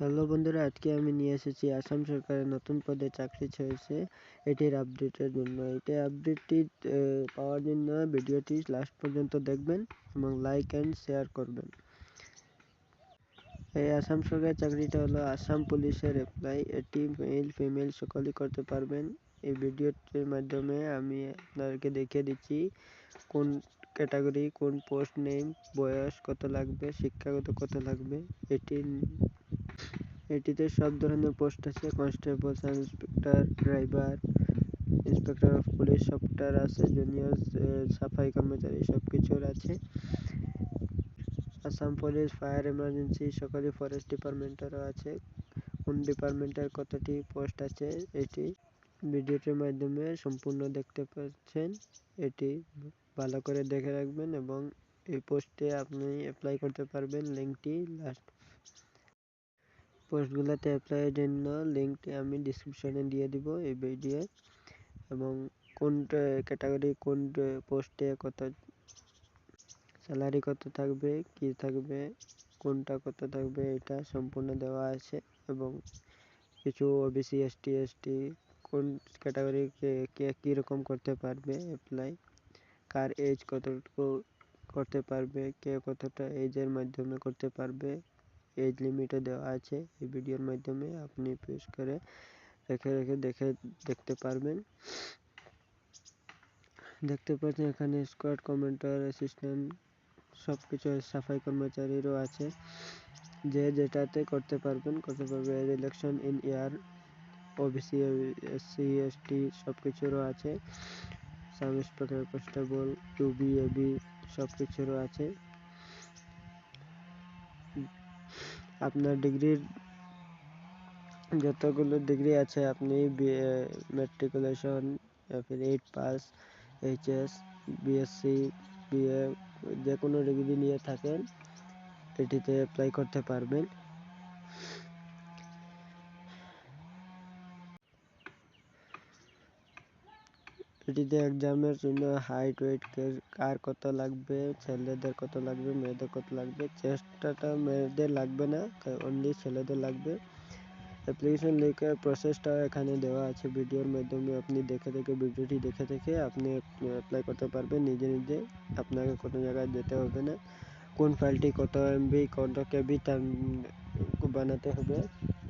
Hello বন্ধুরা, আজকে আমি নিয়ে এসেছি আসাম সরকারের নতুন পদে চাকরি হয়েছে এটির আপডেটের জন্য। এটা আপডেটটি পাওয়ার জন্য ভিডিওটি লাস্ট পর্যন্ত দেখবেন এবং লাইক অ্যান্ড শেয়ার করবেন। এই আসাম সরকারের চাকরিটা হলো আসাম পুলিশের অ্যাপ্লাই। এটি মেল ফিমেল সকলেই করতে পারবেন। এই ভিডিওটির মাধ্যমে আমি আপনাদেরকে দেখিয়ে দিচ্ছি কোন ক্যাটাগরি, কোন পোস্ট নেম, বয়স কত লাগবে, শিক্ষাগত কত লাগবে। এটিতে সব ধরনের পোস্ট আছে, constable, sub inspector, driver, inspector of police, software আছে, জুনিয়র সাফাই কর্মচারী সব কিছুর আছে। আসাম পুলিশ, ফায়ার, এমার্জেন্সি, সকলে ফরেস্ট ডিপার্টমেন্টেরও আছে। কোন ডিপার্টমেন্টের কতটি পোস্ট আছে এটি ভিডিওটির মাধ্যমে সম্পূর্ণ দেখতে পাচ্ছেন। এটি ভালো করে দেখে রাখবেন এবং এই পোস্টে আপনি অ্যাপ্লাই করতে পারবেন। লিঙ্কটি পোস্টগুলোতে অ্যাপ্লাইয়ের জন্য লিঙ্কটি আমি ডিসক্রিপশনে দিয়ে দিব এই ভিডিও, এবং কোন ক্যাটাগরি, কোন পোস্টে কত স্যালারি কত থাকবে, কি থাকবে, কোনটা কত থাকবে, এটা সম্পূর্ণ দেওয়া আছে। এবং কিছু ওবিসি, এসটি কোন ক্যাটাগরি কে কীরকম করতে পারবে অ্যাপ্লাই, কার এজ কতটুকু করতে পারবে, কে কতটা এজের মাধ্যমে করতে পারবে, এজ লিমিটও দেওয়া আছে। এই ভিডিওর মাধ্যমে আপনি প্রেস করে দেখতে পারবেন। দেখতে পাচ্ছেন এখানে স্কোয়াড কমান্ডার, অ্যাসিস্ট্যান্ট সব কিছু, সাফাই কর্মচারীরও আছে। যে যেটাতে করতে পারবে। Election in year, OBC, SC, ST সব কিছুরও আছে। সাব ইন্সপেক্টর, কনস্টেবল, ইউবি, এবি সব কিছুরও আছে। আপনার ডিগ্রির যতগুলো ডিগ্রি আছে, আপনি matriculation, 8 pass, HS, BSc, BA, যে কোনো ডিগ্রি নিয়ে থাকেন এটিতে অ্যাপ্লাই করতে পারবেন। এটিতে এক্সামের জন্য হাইট, ওয়েট, কার কত লাগবে, ছেলেদের কত লাগবে, মেয়েদের কত লাগবে। চেষ্টাটা মেয়েদের লাগবে না, অনলি ছেলেদের লাগবে। অ্যাপ্লিকেশন লিঙ্কের প্রসেসটা এখানে দেওয়া আছে ভিডিওর মাধ্যমে। আপনি ভিডিওটি দেখে আপনি অ্যাপ্লাই করতে পারবেন নিজে। আপনাকে কোনো জায়গায় যেতে হবে না। কোন ফাইলটি কত এমবি, কত কেবি বানাতে হবে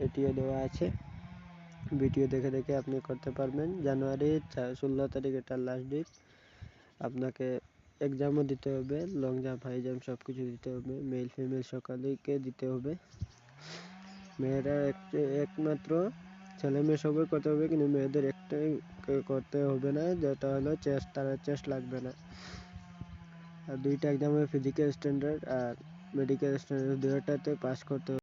এটিও দেওয়া আছে। ভিডিও দেখে আপনি করতে পারবেন। জানুয়ারি 16 তারিখ এটা লাস্ট ডেট। আপনাকে এক্সামও দিতে হবে, লং জাম্প, হাই জাম্প সব কিছু দিতে হবে। মেল ফিমেল সকলকে দিতে হবে। মেয়েরা একমাত্র, ছেলে মেয়ে সবাই করতে হবে, কিন্তু মেয়েদের একটাই করতে হবে না, যেটা হলো চেস্ট। তারা চেস্ট লাগবে না। আর দুইটা এক্সাম হবে, ফিজিক্যাল স্ট্যান্ডার্ড আর মেডিকেল স্ট্যান্ডার্ড, দুইটাতে পাস করতে হবে।